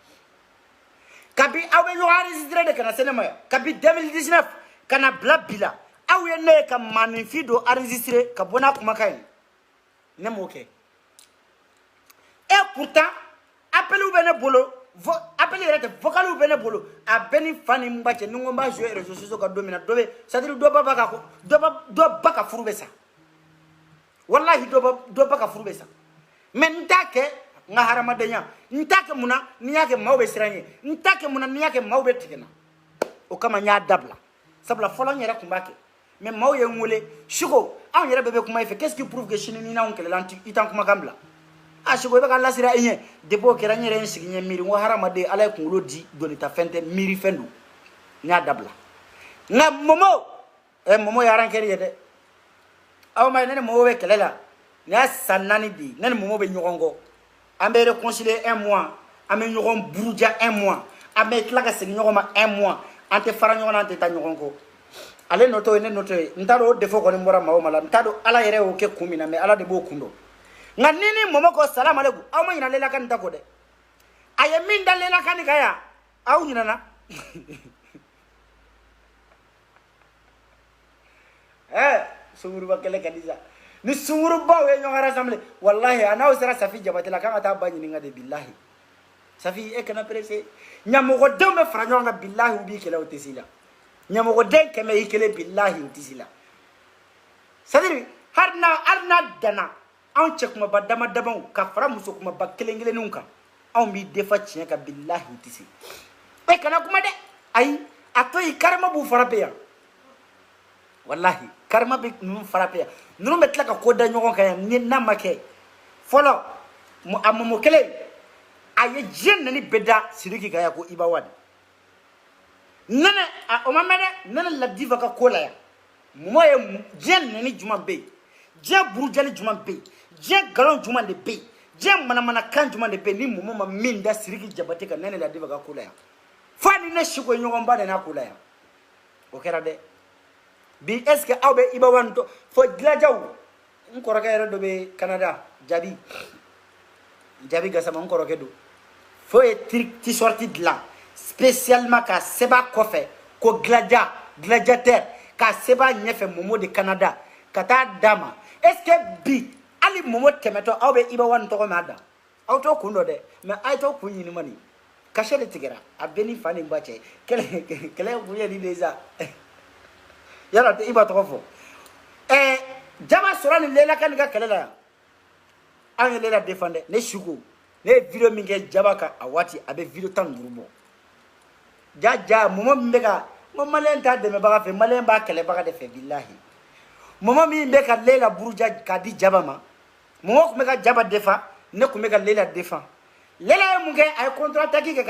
kabi aw bɛ ɲɔgɔn enregistré de kana se ne ma yan kabi 2019 kana bila bi la aw ye ne ye ka maaninfin dɔ enregistré ka bɔ n'a kumakan ye ne m'o kɛ et pourtant appeliw bɛ ne bolo appel yɛrɛ tɛ vocaliw bɛ ne bolo a bɛ ni fa ni n ba cɛ ni n ko n b'a jouer réseaux sociaux kan don min na dɔ bɛ c'est à dire dɔ ba ka furu bɛ sa wallahi dɔ ba ka furu bɛ sa mais n t'a kɛ n ka hadamadenya n t'a kɛ mun na ni n y'a kɛ maaw bɛ siran n ɲɛ n t'a kɛ mun na ni n y'a kɛ maaw bɛ tigɛ n na o kama n y'a dabila sabula fɔlɔ n yɛrɛ tun b'a kɛ mais maaw ye n wele Siko anw yɛrɛ bɛɛ bɛ kuma i fɛ qu'est-ce qui prouve que sini ni n'anw kɛlɛla i t'an kumakan bila Siko i bɛ ka lasira i ɲɛ depuis o kɛra n yɛrɛ n sigi n ɲɛ miiri n ko hadamaden ala ye kunkolo di donita fɛn tɛ miiri fɛn don n y'a dabila nka Momo ye arankɛri ye dɛ aw ma ye ne ni Momo bɛ kɛlɛ la nin y'a san 4 de ye ne ni Momo bɛ ɲɔgɔn kɔ an bɛ réconcilier 1 mois an bɛ ɲɔgɔn buruja 1 mois an bɛ tila ka segin ɲɔgɔn ma 1 mois an tɛ fara ɲɔgɔn na an tɛ taa ɲɔgɔn kɔ ale nɔtɔ ye ne nɔtɔ ye n t'a dɔn o défaut kɔni bɔra maa o maa la n t'a dɔn ala yɛrɛ y'o kɛ kun min na mais ala de b'o kun dɔn nka ni ni Momo ko salam aleikum aw ma ɲinɛ Lela Kani ta kɔ dɛ a ye min da Lela Kani kan yan aw ɲinɛna sunguruba kɛlɛ ka di sa ni sungurubaw ye ɲɔgɔn rassemblé wallahi a n'aw sera Safi Jabate la k'an ka taa ba ɲininka de billahi Safi e kana pressé ɲamɔgɔdenw bɛ fara ɲɔgɔn kan billahi u b'i kɛlɛ o tɛ s'i la ɲamɔgɔden 100 i kelen billahi u tɛ s'i la c'est à dire hali n'a danna anw cɛ kumaba dama damaw ka fara muso kumaba kelen kelenninw kan anw b'i defa tiɲɛ kan billahi u tɛ se e kana kuma dɛ ayi a to yen karima b'u fara pe yan wallahi karima bɛ ninnu fara pe yan ninnu bɛ tila ka ko da ɲɔgɔn kan yan ni n'a ma kɛ fɔlɔ a Momo kelen a ye diɲɛ nani bɛɛ da Sidiki kan yan ko Iba Wade nɛnɛ o ma mɛn dɛ nɛnɛ Ladifa ka ko la yan Momo ye diɲɛ nani jumɛn bɛ yen diɲɛ burujali jumɛn bɛ yen diɲɛ nkalon jumɛn de bɛ yen diɲɛ manamanakan jumɛn de bɛ yen ni Momo ma min da Sidiki Jabate kan nɛnɛ Ladifa ka ko la yan fo ni ne Siko ye ɲɔgɔn ba de n'a ko la yan o kɛra dɛ bi est ce que aw bɛ Iba Wade to fo dilajaw n kɔrɔkɛ yɛrɛ dɔ bɛ Canada Jabi Gassama n kɔrɔkɛ don fo ye t-shirt dilan spécialement ka sɛbɛn kɔfɛ ko gladiateur ka sɛbɛn ɲɛfɛ Momo de Canada ka taa d'a ma est ce que bi hali Momo tɛmɛtɔ aw bɛ Iba Wade tɔgɔ mɛn a da aw t'o kun dɔn dɛ mais a ye t'o kun ɲini mani cachet de tigɛra a bɛɛ ni fa ni ba cɛ kɛlɛ kun ye nin de sa yala tɛ Iba tɔgɔ fɔ Jaba sɔrɔ ni Lela Kani ka kɛlɛ la yan an ye Lela défendre ne Siko ne ye video min kɛ Jaba kan a waati a bɛ video 15 bɔ ja Momo min bɛ ka n ko maliyɛn t'a dɛmɛbaga fɛ maliyɛn b'a kɛlɛbaga de fɛ billahi Momo min bɛ ka Lela buruja k'a di Jaba ma Momo tun bɛ ka Jaba défend ne tun bɛ ka Lela défend Lela ye mun kɛ a ye contre attaque kɛ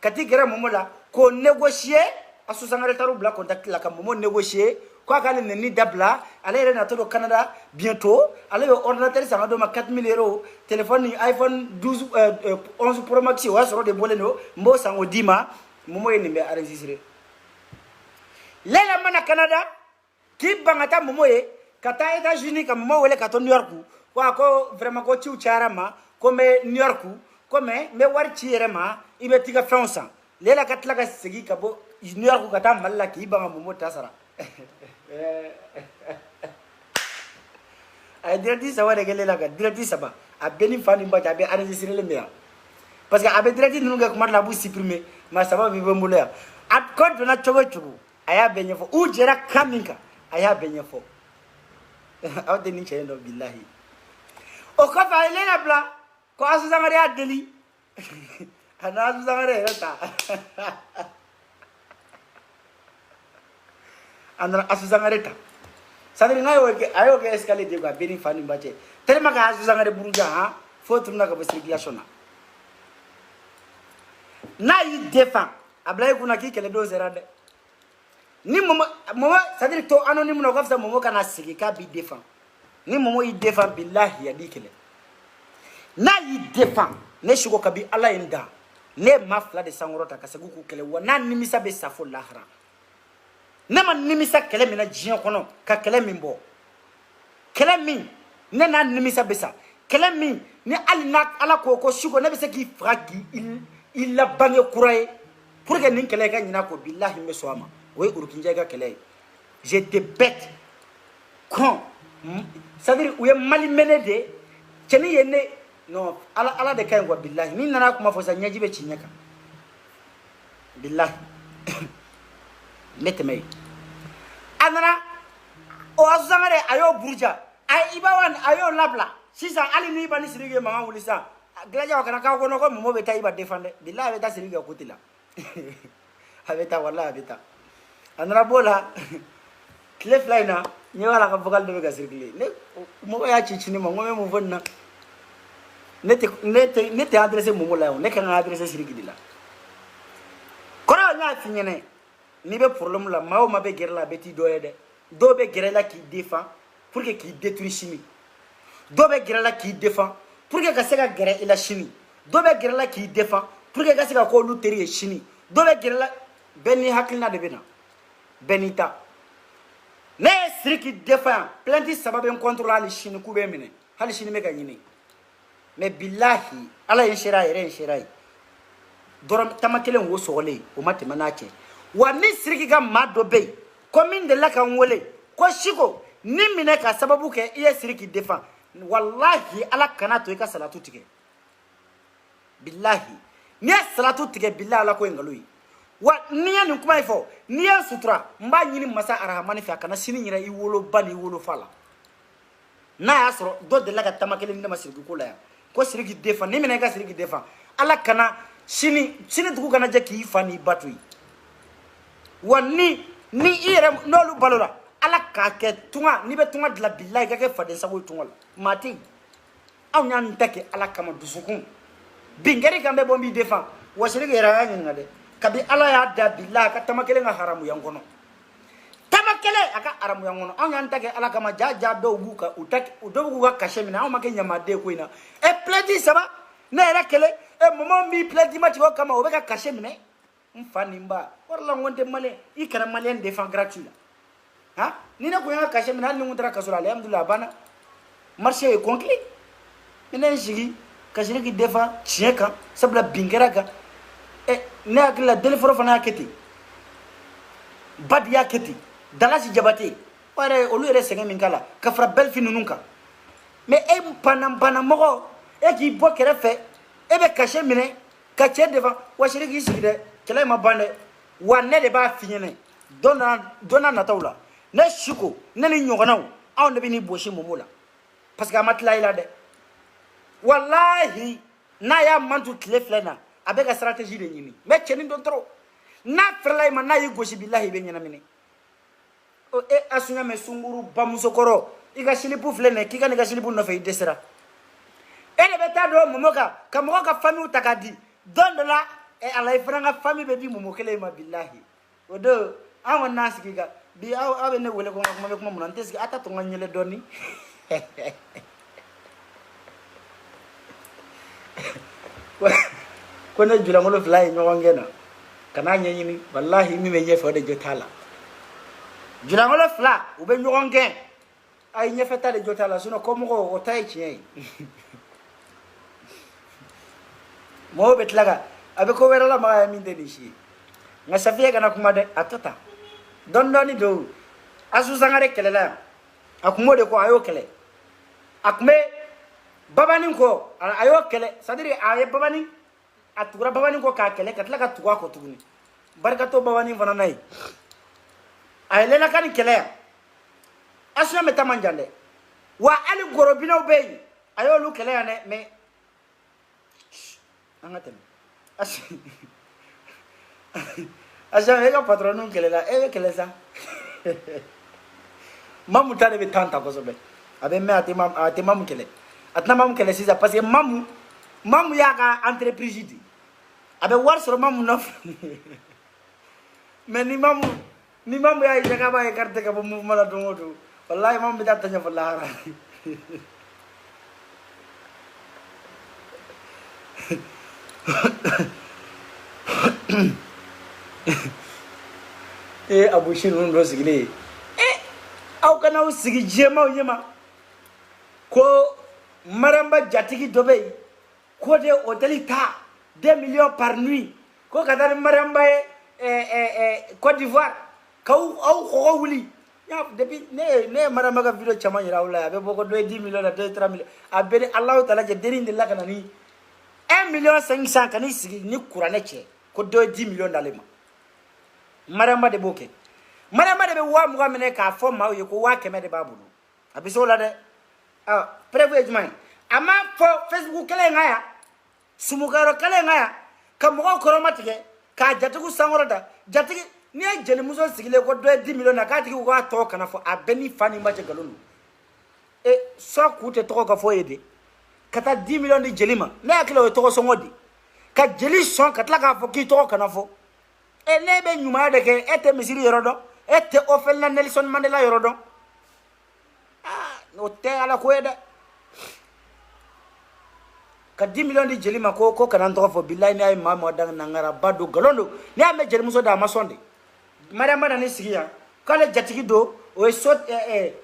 ka ti gɛrɛ Momo la k'o négocier Assou Sangaré taara u bila contact la ka Momo négocier k'a k'ale nɛni dabila ale yɛrɛ natɔ don Canada bientôt ale bɛ ordinateur san ka d'o ma 4 000 €, téléphone iPhone 11 Pro Max o y'a sɔrɔ de bɔlen don n b'o san k'o d'i ma Momo ye nin bɛ enregistré Lela mana Canada k'i ban ka taa Momo ye ka taa États-Unis ka Momo wele ka to New York ko vraiment ko ciw cayara ma ko n bɛ New York ko mais n bɛ wari ci yɛrɛ ma i bɛ t'i ka fɛnw san Lela ka tila ka segin ka bɔ New York ka taa Mali la k'i ban ka Momo ta sara a ye direct saba de kɛ Lela kan direct saba a bɛɛ ni fa ni ba cɛ a bɛ enregistré len bɛ yan parce que a bɛ direct ninnu kɛ kuma dɔ la a b'u supprimer mais saba bɛ bɛ n bolo yan a ko donna cogo o cogo a y'a bɛɛ ɲɛfɔ u jɛra kan min kan a y'a bɛɛ ɲɛfɔ aw tɛ nin cɛ in dɔn billahi o kɔfɛ a ye Lela bila ko Assou Sangaré y'a deli a na Assou Sangaré yɛrɛ ta a nana Assou Sangaré ta c'est à dire a y'o kɛ escalier de quoi a bɛɛ ni fa ni ba cɛ tellement que Assou Sangaré buruja fo turuna ka bɔ circulation na n'a y'i défend a bila i kunna k'i kɛlɛdenw sera dɛ ni Momo c'est à dire to anonyme na o ka fisa Momo kana sigi k'a b'i défend ni Momo y'i défend billahi a b'i kɛlɛ n'a y'i défend ne Siko kabi ala ye n da ne ma fila de sankɔrɔta ka segu k'u kɛlɛ wa n'a nimisa bɛ sa fo lahara ne ma nimisa kɛlɛ min na diɲɛ kɔnɔ ka kɛlɛ min bɔ kɛlɛ min ne n'a nimisa bɛ sa kɛlɛ min ni hali n'a ala ko ko suko ne bɛ se k'i faga k'i labange kura ye pour que nin kɛlɛ ka ɲina ko bilahi n bɛ sɔn a ma o ye urukinjɛ ka kɛlɛ ye je te bête con c'est à dire u ye mali mɛnɛ de cɛni ye ne non ala de ka ɲi quoi bilahi ni nana kuma fɔ sa ɲɛji bɛ ci ɲɛ kan bilahi ne tɛmɛ yen a nana o Sangare a y'o buruja a y'o labila sisan hali ni Iba ni Sidiki ye mankan wuli sisan Galajan kana k'aw kɔnɔ ko Momo bɛ taa Iba défendre bilahi a bɛ taa Sidiki ka côté la a bɛ taa wallahi a bɛ taa a nana b'o la tile fila in na n ɲɛ b'a la ka vocal dɔ bɛ ka circuler ne mɔgɔ y'a ci ne ma n ko n bɛ mun fɔ nin na ne tɛ adressé Momo la yan ne kan ka adressé Sidiki de la kɔrɔ n y'a f'i ɲɛna n'i bɛ problème la maa o maa bɛ gɛrɛ la a bɛ t'i dɔ ye dɛ dɔw bɛ gɛrɛ la k'i défend pour que k'i détruire sini dɔw bɛ gɛrɛ la k'i défend pour que ka se ka gɛrɛ i la sini dɔw bɛ gɛrɛ la k'i défend pour que ka se ka k'olu teri ye sini dɔw bɛ gɛrɛ la bɛɛ n'i hakilina de bɛ na bɛɛ n'i ta ne ye Sidiki défend yan plainte saba bɛ n contre la hali sini k'u bɛ minɛ hali sini bɛ ka ɲini mais bilahi ala ye n sera a yɛrɛ ye n sera ye dɔrɔn tama kelen wo sɔgɔlen o ma tɛmɛ n'a cɛ wa ni Sidiki ka maa dɔ bɛ yen ko min delila ka n wele ko Siko ni minɛ ka sababu kɛ i ye Sidiki défend wallahi ala kana to i ka salatu tigɛ bilahi n'i ye salatu tigɛ bilahi ala ko ye nkalon ye wa n'i ye nin kuma in fɔ n'i ye sutura n b'a ɲini masa arahamani fɛ a kana sini ɲinɛ i woloba n'i wolofa la n'a y'a sɔrɔ dɔ delila ka tama kelen di ne ma Sidiki ko la yan ko Sidiki défend ni minɛ i ka Sidiki défend ala kana sini dugu kana jɛ k'i fa n'i ba to yen wa ni i yɛrɛ n'olu balola ala k'a kɛ tunga n'i bɛ tunga dilan bilahi i ka kɛ faden sago ye tunga la maa tɛ yen anw y'an ta kɛ ala kama dusukun bin kɛri kan bɛ bɔ n b'i défend wa Sidiki yɛrɛ a y'a ɲininka dɛ kabi ala y'a da bilahi a ka tama kelen ka haramuya n kɔnɔ tama kelen a ka haramuya n kɔnɔ anw y'an ta kɛ ala kama ja dɔw b'u ka dɔw b'u ka cachet minɛ anw ma kɛ ɲamaden ko in na plainte saba ne yɛrɛ kelen Momo min plainte ma tigɛ o kama o bɛ ka cachet minɛ n fa nin ba o de la n ko n tɛ maliyɛn i kana maliyɛn défend gratuit la han ni ne ko n ka cachet minɛ hali ni n kun taara kaso la alhamdulilah a banna marché ye conclu ne ye n sigi ka Sidiki défend tiɲɛ kan sabula bin kɛra kan ne hakili la deli fɔlɔ fana y'a kɛ ten Badi y'a kɛ ten Dalasi Jabate o yɛrɛ olu yɛrɛ sɛgɛn min k'a la ka fara Belfi ninnu kan mais e banamɔgɔ e k'i bɔ kɛrɛfɛ e bɛ cachet minɛ ka cɛ défend wa Sidiki k'i sigi dɛ kɛlɛ ma ban dɛ wa ne de b'a f'i ɲɛna don n'a nataw la ne Siko ne ni ɲɔgɔnnaw anw de bɛ n'i bosi Momo la parce que a ma tila i la dɛ wallahi n'a y'a mantu tile filɛ na a bɛ ka stratégie de ɲini mais cɛnin dɔn trop n'a fɛrɛla i ma n'a y'i gosi bilahi i bɛ ɲɛnaminɛ a sunya mɛ sunguru bamusokɔrɔ i ka silipu filɛ nin ye k'i ka n'i ka silipu nɔfɛ i dɛsɛra e de bɛ taa don Momo kan ka mɔgɔ ka famille ta k'a di don dɔ la ala i fana ka famille bɛ di Momo kelen ma bilahi o don an kɔni n'an sigi kan bi aw bɛ ne wele ko n ka kuma bɛ kuma mun na n tɛ sigi a ta to n ka ɲɛlɛ dɔɔni ko ne julankolo fila ye ɲɔgɔn gɛn na ka n'a ɲɛɲini wallahi min bɛ ɲɛfɛ o de jo t'a la julankolo fila u bɛ ɲɔgɔn gɛn a ye ɲɛfɛta de jo t'a la sinon kɔmɔgɔw o ta ye tiɲɛ ye mɔgɔw bɛ tila ka a bɛ ko wɛrɛ la maga ye min tɛ nin si ye nka Safiya kana kuma dɛ a to tan dɔɔni dɔɔni don Asu Sangare kɛlɛla yan a kun b'o de kɔ a y'o kɛlɛ a kun bɛ Babani kɔ a y'o kɛlɛ c'est à dire a ye Babani a tugura Babani kɔ k'a kɛlɛ ka tila ka tugu a kɔ tuguni barika to Babani fana na ye a ye Lelakani kɛlɛ yan Asuna bɛ taa man jan dɛ wa hali gorobinaw bɛ yen a y'olu kɛlɛ yan dɛ mais an ka tɛmɛ Asuna e ka patron kɛlɛla e bɛ kɛlɛ sa Mamu ta de bɛ tan ta kosɛbɛ a bɛ mɛn a tɛ Mamu kɛlɛ a tɛna Mamu kɛlɛ sisan parce que Mamu y'a ka entreprise di a bɛ wari sɔrɔ Mamu nɔfɛ mais ni Mamu y'a ye k'a b'a écarté ka bɔ mouvement la don o don wallahi Mamu bɛ taa tɔɲɔ fɔ lahara abushi nun do sigile aw kana o sigi jema o yema ko maramba jatigi dobe ko de hôtel ta 2 millions par nuit ko kadar maramba Côte d'Ivoire ka aw ko wuli ya depuis ne maramba ga video chama yira wala be boko do 10 millions 3 millions abere Allah taala je derin de la kana ni 1 million 500 kani sigi ni kurane che ko do 10 millions dalema maramba de boke maramba de be wa mu gamene ka fo ma ye ko wa keme de babulu abiso la de prévu ejman ama fo Facebook kale ngaya sumugaro kale ngaya ka mo ko romatike ka jatigu sangoroda jatigi ni jeli muso sigile ko do 10 millions na ka tigi ko to kana fo abeni fani ma je galonu so kute to ko fo yede kata 10 millions di jelima na akilo to ko songodi ka jeli son katla ka fo ki to kana fo lebe nyuma de ke ete misiri yorodo ete ofel na Nelson Mandela yorodo no te ala ko eda ka 10 millions di jelima ko kana to fo billahi ni ay mama dang nangara badu galondo ni ame jeli muso da masonde mariama na ni sigiya kale jatigi do o sot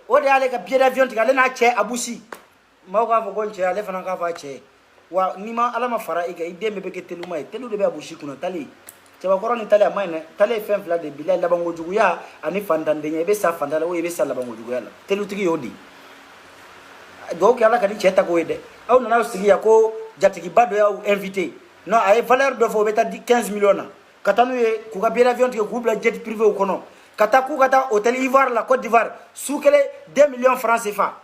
o de ale ka billet d'avion tigale na che abusi mawka fo gonche ale fana ka fa che wa ni ma ala ma fara iga idembe be ke teluma telu de be abusi kuno tali ceba koroni tali amane tali fem fla de billahi labango juguya ani fandande nyebe sa fandala o yebe sa labango juguya la telu tigi yodi do ke ala kadi cheta ko ede aw nana sigiya ko jatigi bado ya invité non ay valeur de fo beta 15 millions na katanu ye ku ka billet d'avion tige ku bla jet privé o kono kata ku kata hôtel Ivoire la Côte d'Ivoire soukele 2 millions francs CFA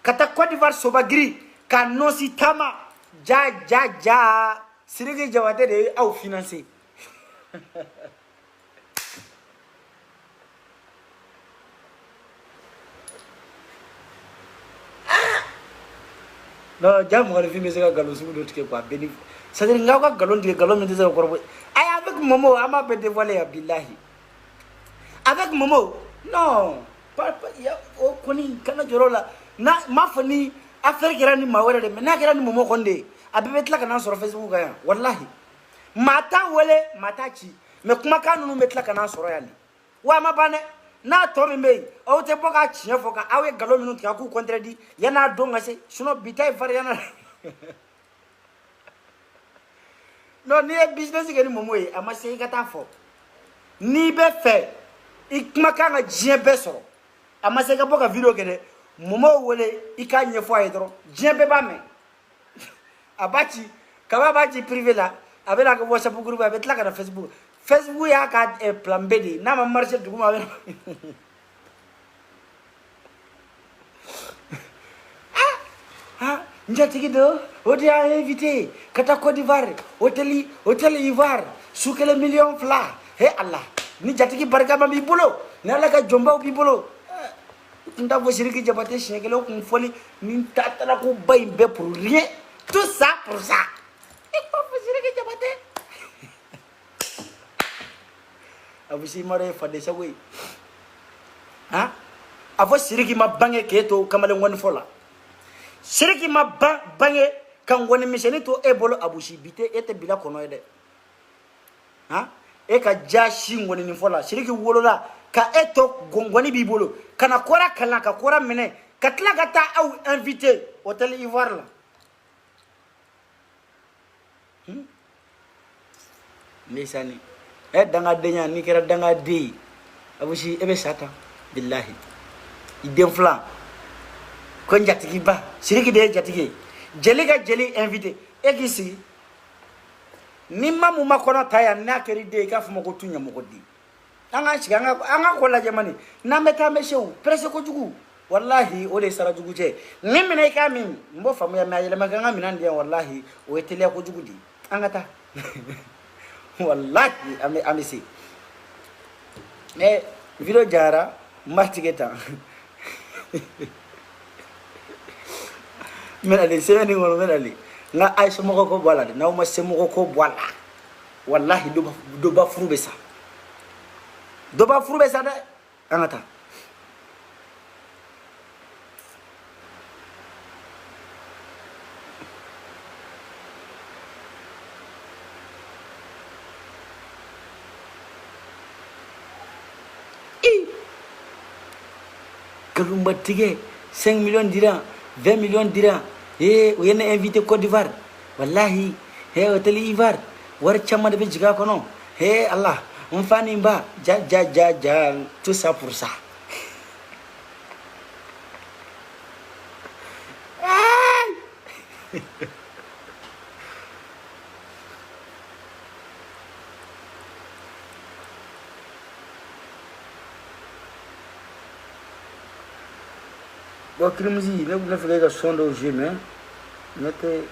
kata Côte d'Ivoire sobagri ka nosi tama ja sirigi jawate de au financer no jam wala fi mesega galo su do tike quoi beni c'est-à-dire ngaw ka galon de galon de zero korbo ay avec momo ama be dévoiler billahi avec momo non pas ya o koni kana jorola na mafani affaire girani mawere de na girani momo konde abebe tla kana sur Facebook ya wallahi mata wele mata chi me kuma kanu metla kana soro yali wa mabane na to me mei o te boka chien foka awe galo minute ka ku contredit yana donga se suno bitay far yana no ni business ke ni momoy amase kata fo ni be fe ikuma kanga jien be soro amase ka boka video kene momo wele ikanye fo ay dro jien be ba me abachi kaba bachi privé la abela ko WhatsApp groupe abet la kana Facebook ya ka plan B di na ma marché duguma be njatigi do odi a invité kata Côte d'Ivoire hôtel Ivoire soukele million fla he Allah ni jatigi barka ma bi bolo na la ka jomba bi bolo nda vo shiriki jabate shekelo kun foli ni tatala ko bay be pour rien tout ça pour ça et pas vo shiriki jabate abusi mare fade sawi ha avo shiriki ma bange keto kamale ngoni fola shiriki ma bange kan ngoni misheni to e bolo abushi bite ete bila kono ede ha e ka jashi ngoni ni fola shiriki wolola ka eto gongoni bi bolo kana kora kala ka kora mene katla gata au invité hôtel Ivoire la nisani danga denya ni kera danga de abushi ebe sata billahi idem flan ko njatigi ba siriki de jatigi jeli invité egisi ni mamu makona taya na keri de ka fuma ko tunya mokodi anga shiga anga ko la jamani na meta meshew presse ko jugu wallahi o de sara jugu je ni mina ka min mbo famu ya mayele maganga minan de wallahi o etele ko jugu di anga ta wallahi amisi mais video jara martigeta men ali seni ngol men ali nga ay so moko ko bola de naw ma se moko ko bola wallahi do ba furube sa de angata Kalumbatige 5 millions dirhams, 20 millions dirhams. Vous êtes invité Côte d'Ivoire. Wallahi, hôtel Ivoire. War chama de bijiga kono. Allah, on fanimba. Ja, tout ça pour ça. Bon, Krimzi, ne vous ne faites que son de jeu, mais mettez.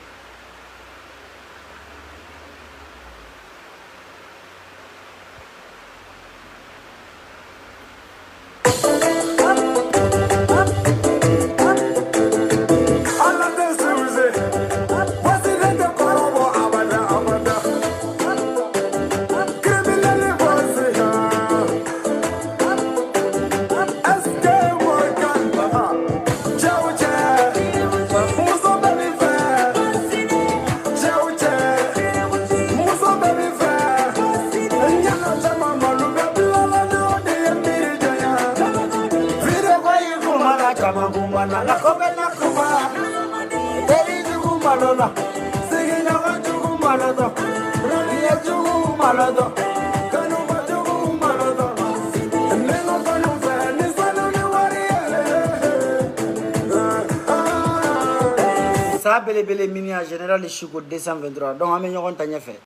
Ça, belle mini en général, je suis au 223. Donc, on a mis un fait.